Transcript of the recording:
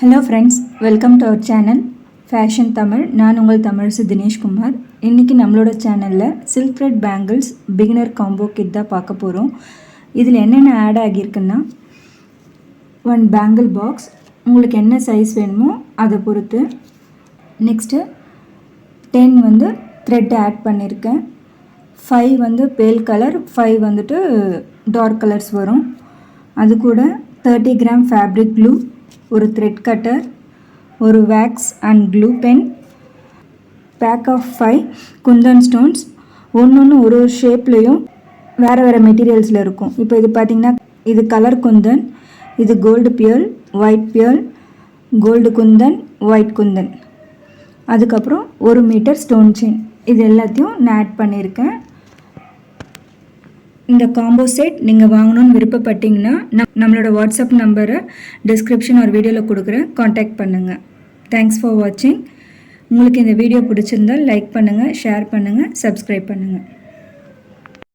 Hello friends, welcome to our channel fashion Tamil. நான் உங்கள் தமிழரசு தினேஷ்குமார். இன்றைக்கி நம்மளோட சேனலில் silk thread bangles beginner combo kit தான் பார்க்க போகிறோம். இதில் என்னென்ன ஆட் ஆகியிருக்குன்னா, 1 பேங்கிள் பாக்ஸ், உங்களுக்கு என்ன சைஸ் வேணுமோ அதை பொறுத்து. நெக்ஸ்ட்டு 10 த்ரெட் ஆட் பண்ணியிருக்கேன். 5 பேல் கலர், 5 டார்க் கலர்ஸ் வரும். அது கூட 30 கிராம் ஃபேப்ரிக் க்ளூ, ஒரு த்ரெட் கட்டர், ஒரு wax and glue pen, pack of 5 kundan stones. ஒன்று ஒரு ஷேப்லேயும் வேறு வேறு மெட்டீரியல்ஸில் இருக்கும். இப்போ இது பார்த்திங்கன்னா, இது கலர் குந்தன், இது gold pearl, white pearl, gold kundan, white kundan. அதுக்கப்புறம் 1 மீட்டர் ஸ்டோன் செயின். இது எல்லாத்தையும் நான் ஆட் பண்ணியிருக்கேன். இந்த காம்போ செட் நீங்கள் வாங்கணும்னு விருப்பப்பட்டீங்கன்னா நம்மளோட வாட்ஸ்அப் நம்பரை டிஸ்கிரிப்ஷன் ஒரு வீடியோவில் கொடுக்குறேன், காண்டாக்ட் பண்ணுங்கள். தேங்க்ஸ் ஃபார் வாட்சிங். உங்களுக்கு இந்த வீடியோ பிடிச்சிருந்தால் லைக் பண்ணுங்கள், ஷேர் பண்ணுங்கள், சப்ஸ்கிரைப் பண்ணுங்கள்.